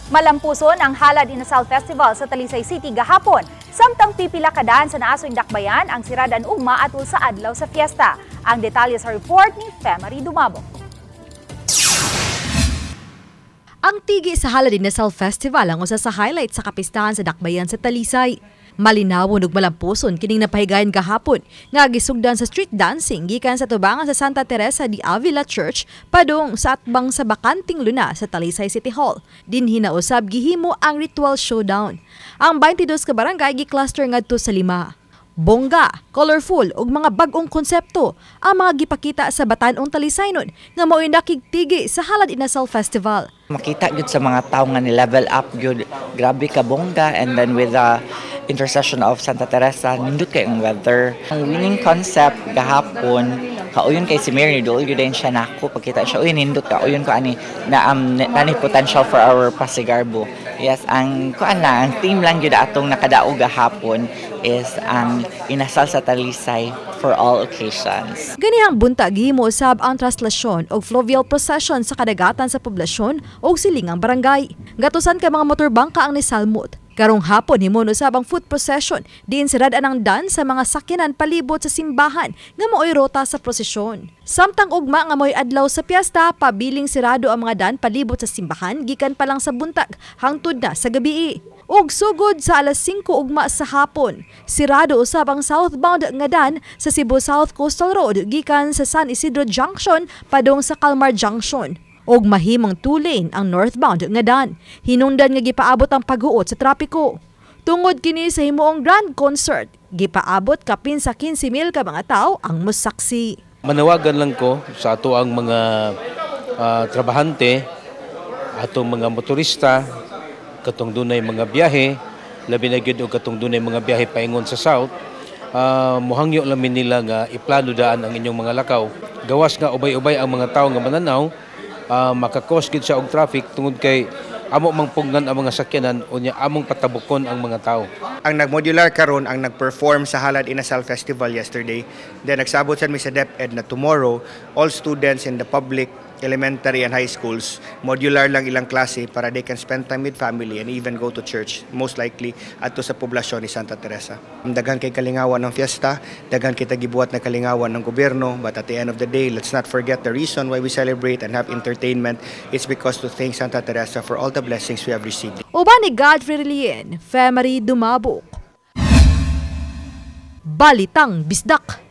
Malampuson ang Halad Inasal Festival sa Talisay City gahapon. Samtang pipila kadaan sa naasoy dakbayan ang siradan ugma atul sa adlaw sa fiesta. Ang detalye sa report ni Femari Dumabo. Ang tigi sa Halad Inasal Festival ang usa sa highlight sa kapistahan sa dakbayan sa Talisay. Malinawon ug malampuson kining napahigayon gahapon nga gisugdan sa street dancing gikan sa tubangan sa Santa Teresa de Avila Church padung sa atbang sa bakanting luna sa Talisay City Hall. Dinhi na usab gihimo ang ritual showdown. Ang 22 ka barangay gi-cluster ngadto sa 5. Bongga, colorful ug mga bag-ong konsepto ang mga gipakita sa Batan-ong Talisaynon nga mao'y nakigtigi sa Halad Inasal Festival. Makita gyud sa mga tawo nga ni level up gyud, grabe ka bongga, and then with the intercession of Santa Teresa, nindot kay ang weather. Ang winning concept gahapon, kauyon kay si Mary dool gyud din siya nako pagkita siya uy nindot ka uyon ko ani na nani potential for our Pasigarbo. Yes, ang kuan lang, ang team lang gyud atong nakadaog gahapon is ang inasal sa Talisay for all occasions. Ganihang bunta gihimo usab ang traslasyon og fluvial procession sa kadagatan sa poblasyon og silingang barangay. Gatusan ka mga motorbangka ang nisalmot. Karong hapon himon usab ang foot procession diin sirad ang dance sa mga sakyanan palibot sa simbahan nga mao'y rota sa prosesyon. Samtang ugma nga mao'y adlaw sa piyesta, pabiling sirado ang mga dan palibot sa simbahan gikan pa lang sa buntag hangtod na sa gabii. Ug sugod sa alas 5 ugma sa hapon, sirado usab ang southbound nga dan sa Cebu South Coastal Road gikan sa San Isidro Junction padung sa Calmar Junction. Og mahimong two-lane ang northbound nga dan. Hinungdan nga gipaabot ang paghuot sa trapiko. Tungod kini sa himuong grand concert, gipaabot kapin sa 15,000 ka mga tao ang mosaksi. Manawagan lang ko sa ato ang mga trabahante, atong mga motorista, katong dunay mga biyahe, labi na gyud og katong dunay mga biyahe paingon sa south. Muhangyo lamin nila nga iplano daan ang inyong mga lakaw. Gawas nga ubay-ubay ang mga tao nga mananaw, makakos gid siya og traffic tungod kay amo mangpugnan ang mga sakyanan unya among patabukon ang mga tao. Ang nagmodular karon ang nagperform sa Halad Inasal Festival yesterday. Then nagsabot sa mi sa DepEd na tomorrow all students in the public elementary and high schools, modular lang ilang klase para they can spend time with family and even go to church, most likely adto sa poblasyon ni Santa Teresa. Daghan kay kalingawan ng fiesta, daghan kita gibuhat na kalingawan ng gobyerno, but at the end of the day, let's not forget the reason why we celebrate and have entertainment. It's because to thank Santa Teresa for all the blessings we have received. Uban ni Godfrey Relien, Femari Dumabo. Balitang Bisdak.